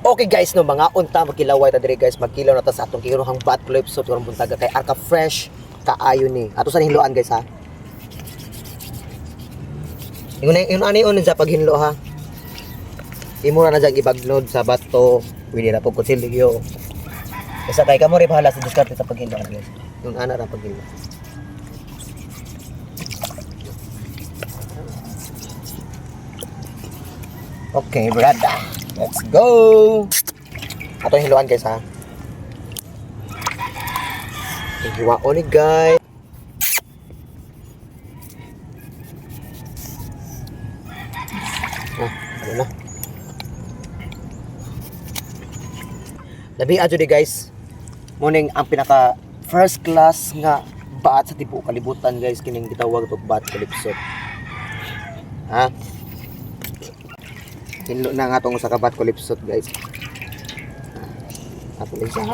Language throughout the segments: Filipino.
Okay guys, no, mga unta magkilaway ta diri guys, magkilaw na ta sa atong kinuhang bat clipsot karong buntaga kay arka fresh kaayo ni. Ato sa hinloan guys ha. Ingon ani on sa paghinlo ha. Imo na jag ibagnod sa bato, pwede na pud kutsilyo. Basta kay kamo ri bahala sa diskarte sa paghinlo guys. Yung ana ra paghinlo. Okay, brada. Let's go! Atong hiluan guys ha. Hiwaon ni guys. Ano na? Labi adyo di guys. Morning ang pinaka first class nga baat sa tibuok kalibutan guys, kining gitawag og baat kalipsot. Ha? Hinlo na nga itong sa kabat kulipsot guys. Atong isang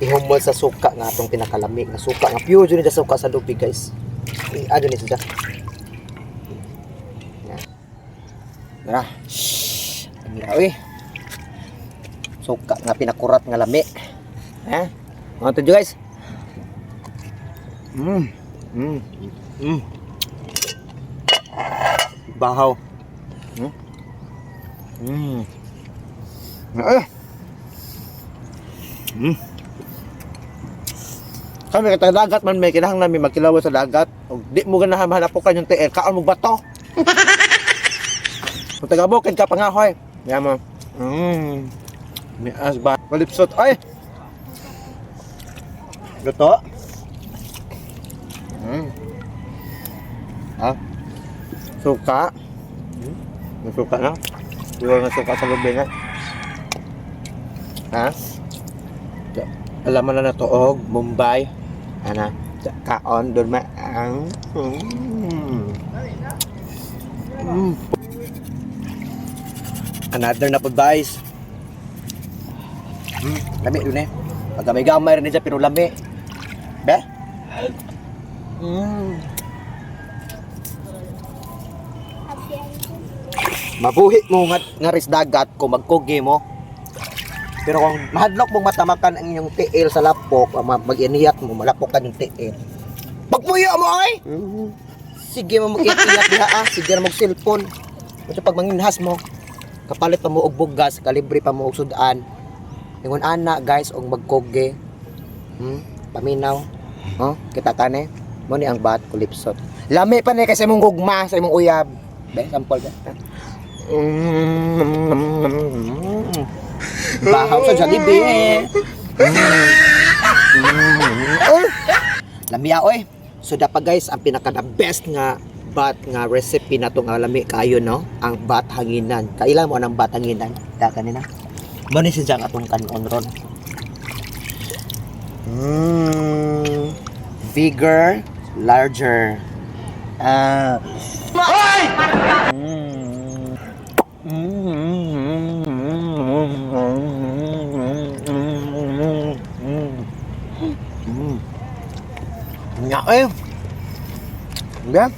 ihumol sa suka nga itong pinakalami nga suka nga pure dyan sa suka sa lupi guys. Ano ni siya? Tara. Ang suka nga pinakurat nga lami. Ha? Mga ito guys. Bahaw. Kami katang dagat man may kinahanglan may magkilawas sa dagat ug di mo ganahan mahanapokan yung tiil kaon mo bato. Kung tagabukid ka pangahoy yamo. May asba malipsot ay luto. Ha? Suka. Suka na. Iwan na suka sa lubi na. Ha? Alaman na natuog, Mumbai. Ana, kaon doon ma ang another na po guys. Lami doon eh. Pagka may gamay rin niya pero lami. Be? Mabuhi mo nga ris dagat kung magkugi mo. Pero kung mahadlok mong matamakan ang inyong tiil sa lapok, mag-iniyat mo, malapokan yung tiil. Pagpuyo mo ay! Sige mo mag-iniyat diha ah, sige na mag-cellphone. Kasi pag manginhas mo, kapalit pa mo og bugas, kalibre pa mo og sudan. Ingon ana guys, og magkugi. Paminaw. Oh, kita kane. Mo ni ang bat kulipsot. Lami pa ni kasi mong gugma sa imong uyab. Be, sample ba? Bahaw sa Jollibee. Lamia oy. So dapat guys, ang pinaka the best nga bat nga recipe na to nga lami kayo no, ang bat hanginan. Kailan mo ang bat hanginan? Da kanina. Mo ni siya atong kanon ron. Bigger, larger. Ngak eh. Enggak.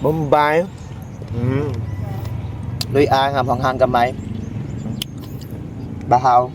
Bombay. Luy ang hanghang gamay. Bahaw.